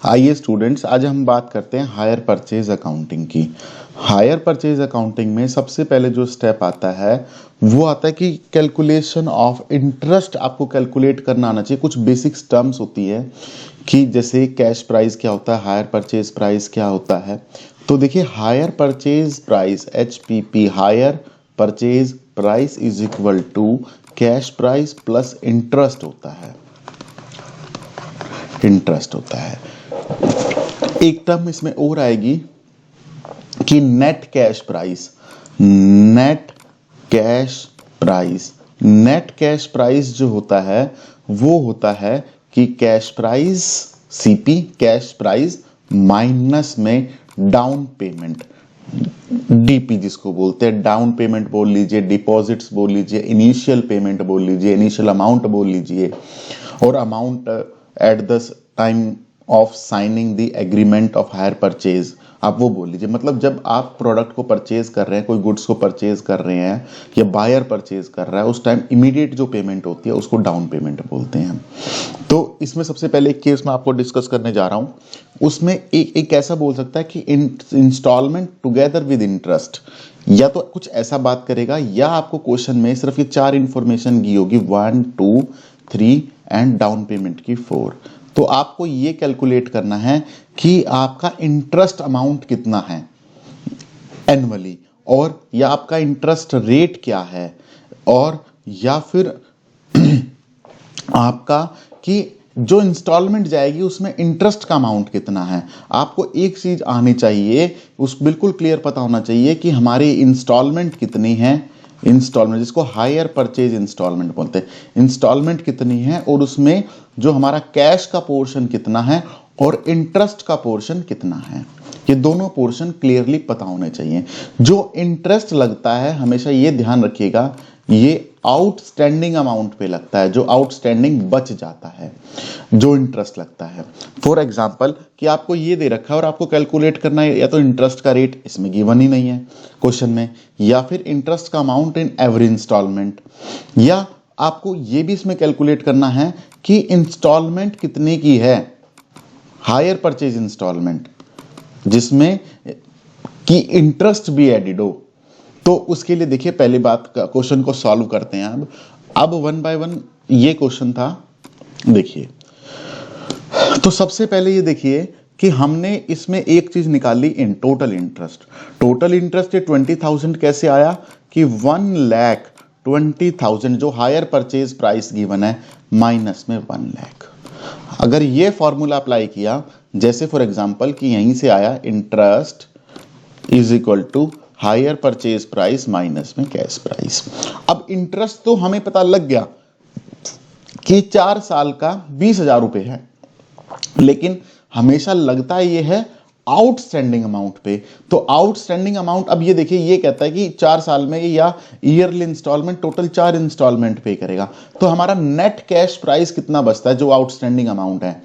आइए स्टूडेंट्स, आज हम बात करते हैं हायर परचेज अकाउंटिंग की। हायर परचेज अकाउंटिंग में सबसे पहले जो स्टेप आता है वो आता है कि कैलकुलेशन ऑफ इंटरेस्ट आपको कैलकुलेट करना आना चाहिए। कुछ बेसिक्स टर्म्स होती है कि जैसे कैश प्राइस क्या होता है, हायर परचेज प्राइस क्या होता है। तो देखिए, hire purchase price HPP, hire purchase price is equal to cash price plus interest होता है। इंटरेस्ट होता है। एक टर्म इसमें और आएगी कि net cash price. Net cash price, net cash price जो होता है वो होता है कि cash price CP, cash price minus में डाउन पेमेंट, DP जिसको बोलते हैं, डाउन पेमेंट बोल लीजिए, डिपॉजिट्स बोल लीजिए, इनिशियल पेमेंट बोल लीजिए, इनिशियल अमाउंट बोल लीजिए, और amount at the time of signing the agreement of hire purchase, आप वो बोल लीजिए। मतलब जब आप प्रोडक्ट को परचेज कर रहे हैं, कोई गुड्स को परचेज कर रहे हैं या बायर परचेज कर रहा है, उस टाइम इमीडिएट जो पेमेंट होती है उसको डाउन पेमेंट बोलते हैं। तो इसमें सबसे पहले एक केस मैं आपको डिस्कस करने जा रहा हूं। उसमें एक ऐसा बोल सकता है कि इंस्टॉलमेंट टुगेदर विद इंटरेस्ट, या तो कुछ ऐसा बात करेगा या आपको क्वेश्चन में सिर्फ ये 4 इंफॉर्मेशन दी होगी, 1, 2, 3 एंड डाउन पेमेंट की 4। तो आपको ये कैलकुलेट करना है कि आपका इंटरेस्ट अमाउंट कितना है एनुअली, और या आपका इंटरेस्ट रेट क्या है, और या फिर आपका कि जो इंस्टॉलमेंट जाएगी उसमें इंटरेस्ट का अमाउंट कितना है। आपको एक चीज आनी चाहिए, उस बिल्कुल क्लियर पता होना चाहिए कि हमारी इंस्टॉलमेंट कितनी है। इंस्टॉलमेंट जिसको हायर परचेज इंस्टॉलमेंट बोलते हैं, इंस्टॉलमेंट कितनी है और उसमें जो हमारा कैश का पोर्शन कितना है और इंटरेस्ट का पोर्शन कितना है। ये दोनों पोर्शन क्लियरली पता होने चाहिए। जो इंटरेस्ट लगता है हमेशा ये ध्यान रखिएगा, ये आउटस्टैंडिंग अमाउंट पे लगता है, जो आउटस्टैंडिंग बच जाता है, जो इंटरेस्ट लगता है। फॉर एग्जांपल कि आपको ये दे रखा है और आपको कैलकुलेट करना है, या तो इंटरेस्ट का रेट इसमें गिवन ही नहीं है क्वेश्चन में, या फिर इंटरेस्ट का अमाउंट इन एवरी इंस्टॉलमेंट, या आपको ये भी इसमें कैलकुलेट करना है कि इंस्टॉलमेंट कितने की है, हायर परचेज इंस्टॉलमेंट जिसमें कि इंटरेस्ट भी एडिड हो। तो उसके लिए देखिए, पहली बात क्वेश्चन को सॉल्व करते हैं। अब 1 बाय 1 ये क्वेश्चन था। देखिए, तो सबसे पहले ये देखिए कि हमने इसमें एक चीज निकाली, in total interest. Total interest 20,000 कैसे आया कि 1,20,000 जो हायर परचेज प्राइस गिवन है माइनस में 1 लाख। अगर ये फॉर्मूला अप्लाई किया, जैसे फॉर एग्जांपल कि यहीं से आया interest is equal to hire purchase price minus में कैश प्राइस। अब इंटरेस्ट तो हमें पता लग गया कि 4 साल का 20,000 रुपए है, लेकिन हमेशा लगता ये है आउटस्टैंडिंग अमाउंट पे। तो आउटस्टैंडिंग अमाउंट, अब ये देखिए, ये कहता है कि 4 साल में या ईयरली इंस्टॉलमेंट टोटल 4 इंस्टॉलमेंट पे करेगा। तो हमारा नेट कैश प्राइस कितना बचता है, जो आउटस्टैंडिंग अमाउंट है,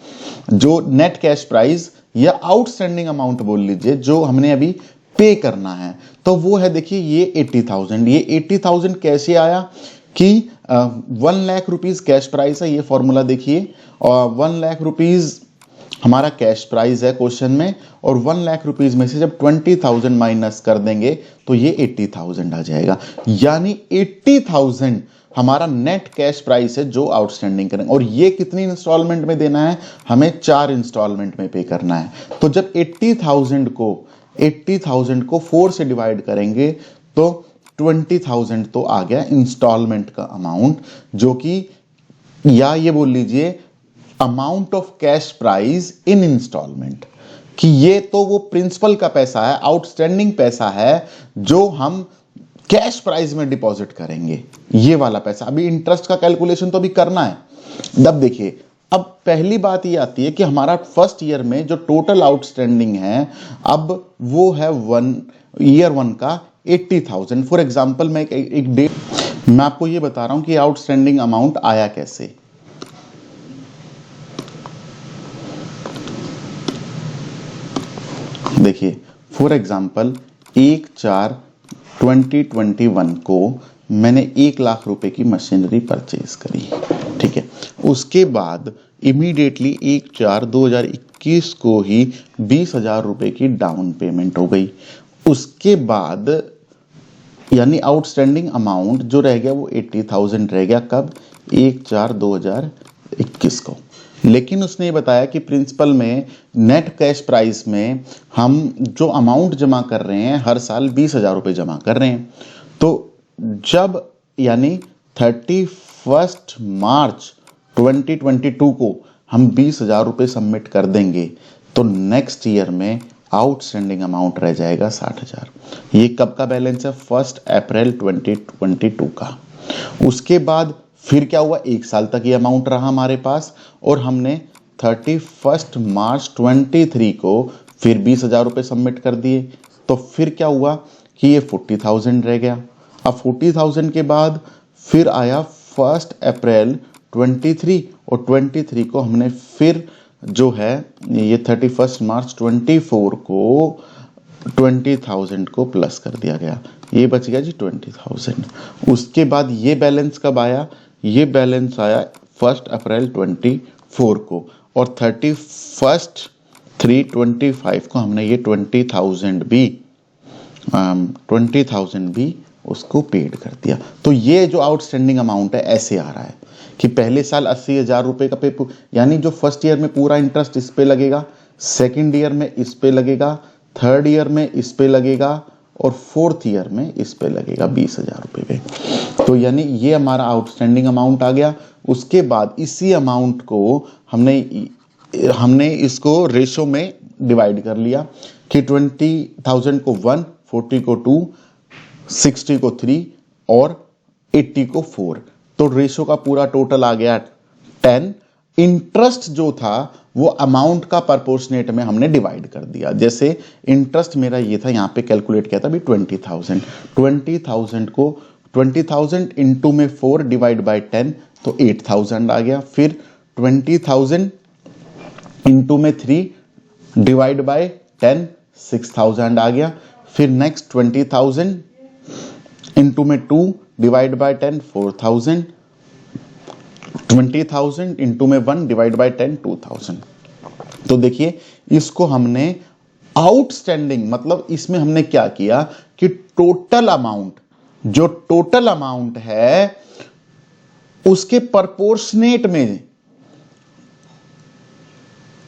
जो नेट कैश प्राइस या आउटस्टैंडिंग अमाउंट बोल लीजिए, जो हमने अभी पे करना है, तो वो है देखिए ये 80,000। ये 80,000 कैसे आया कि 1 लाख रुपीज कैश प्राइस है, ये फॉर्मूला देखिए, और 1 लाख रुपीज हमारा कैश प्राइस है क्वेश्चन में, और 1 लाख रुपीज में से जब 20,000 माइनस कर देंगे तो ये 80,000 आ जाएगा। यानी 80,000 हमारा नेट कैश प्राइस है जो आउटस्टैंडिंग करेंगे। और ये कितनी इंस्टॉलमेंट में देना है, हमें 4 इंस्टॉलमेंट में पे करना है। तो जब 80,000 को 4 से डिवाइड करेंगे तो 20,000 तो आ गया इंस्टॉलमेंट का अमाउंट, जो कि, या ये बोल लीजिए amount of cash price in instalment, कि ये तो वो प्रिंसिपल का पैसा है, आउटस्टैंडिंग पैसा है जो हम कैश प्राइस में डिपॉजिट करेंगे, ये वाला पैसा। अभी इंटरेस्ट का कैलकुलेशन तो अभी करना है। अब देखिए, अब पहली बात ये आती है कि हमारा फर्स्ट ईयर में जो टोटल आउटस्टैंडिंग है, अब वो है ईयर 1 का 80,000। फॉर एग्जांपल मैं एक डेट मैं आपको ये बता रहा हूं कि आउटस्टैंडिंग अमाउंट आया कैसे। देखिए, फॉर एग्जांपल 1/4/2021 को मैंने 1 लाख रुपए की मशीनरी परचेज करी, ठीक है। उसके बाद इमीडिएटली 1/4/2021 को ही 20,000 रुपए की डाउन पेमेंट हो गई। उसके बाद यानी आउटस्टैंडिंग अमाउंट जो रह गया वो 80,000 रह गया। कब? 1/4/2021 को। लेकिन उसने ये बताया कि प्रिंसिपल में नेट कैश प्राइस में हम जो अमाउंट जमा कर रहे हैं हर साल 20,000 रुपये जमा कर रहे हैं। तो जब यानी 31 मार्च 2022 को हम 20,000 रुपये सबमिट कर देंगे तो नेक्स्ट ईयर में आउटस्टैंडिंग अमाउंट रह जाएगा 60,000। ये कब का बैलेंस है? 1 अप्रैल 2022 का। उसके बाद फिर क्या हुआ? एक साल तक ये अमाउंट रहा हमारे पास और हमने 31 मार्च 23 को फिर 20,000 रुपये सबमिट कर दिए। तो फिर क्या हुआ कि ये 40,000 रह गया। अब 40,000 के बाद फिर आया 1 अप्रैल 23 और 23 को हमने फिर जो है ये 31 मार्च 24 को 20,000 को प्लस कर दिया गया। ये बच गया जी 20,000। उसके बाद ये बैलेंस कब आया? ये बैलेंस आया 1 अप्रैल 24 को और 31/3/25 को हमने ये 20,000 भी उसको पेड कर दिया। तो ये जो आउटस्टैंडिंग अमाउंट है ऐसे आ रहा है कि पहले साल 80,000 रुपये का पे, यानी जो फर्स्ट ईयर में पूरा इंटरेस्ट इस पे लगेगा, सेकंड ईयर में इस पे लगेगा, थर्ड ईयर में इस पे लगेगा और फोर्थ ईयर में इस पे लगेगा 20,000 रुपये पे। तो यानी ये हमारा आउटस्टैंडिंग अमाउंट आ गया। उसके बाद इसी अमाउंट को हमने इसको रेशो में डिवाइड कर लिया कि 20,000 को 1, 40 को 2, 60 को 3 और 80 को 4। तो रेशो का पूरा टोटल आ गया 10। इंटरेस्ट जो था वो अमाउंट का प्रोपोर्शनेट में हमने डिवाइड कर दिया। जैसे इंटरेस्ट मेरा ये था, यहां पे कैलकुलेट किया था भी 20,000 को 20,000 इंटू में 4 डिवाइड बाय 10 तो 8,000 आ गया। फिर 20,000 इंटू में 3 डिवाइड बाय 10 6,000 आ गया। फिर नेक्स्ट 20,000 इंटू में 2 डिवाइड बाय 10 4,000। 20,000 इंटू में 1 डिवाइड बाय 10 2,000। तो देखिए इसको हमने आउटस्टैंडिंग, मतलब इसमें हमने क्या किया कि टोटल अमाउंट है उसके प्रोपोर्शनेट में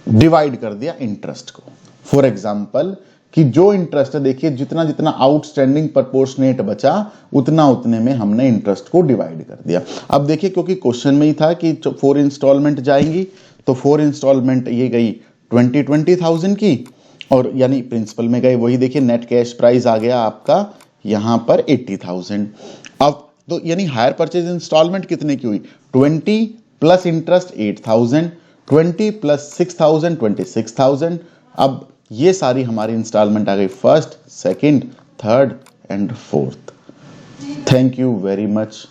डिवाइड कर दिया इंटरेस्ट को। फॉर एग्जांपल कि जो इंटरेस्ट है, देखिए जितना जितना आउटस्टैंडिंग प्रोपोर्शनेट बचा उतना उतने में हमने इंटरेस्ट को डिवाइड कर दिया। अब देखिए क्योंकि क्वेश्चन में ही था कि 4 इंस्टॉलमेंट जाएंगी तो 4 इंस्टॉलमेंट ये गई 20,000 की और यानी प्रिंसिपल में गए वही। देखिए नेट कैश प्राइस आ गया आपका यहां पर 80,000। अब तो यानी हायर परचेज इंस्टॉलमेंट कितने की हुई? 20 प्लस इंटरेस्ट 8,000, 20 प्लस 6,000 26,000। अब ये सारी हमारी इंस्टॉलमेंट आ गई first, second, third and fourth. Thank you very much.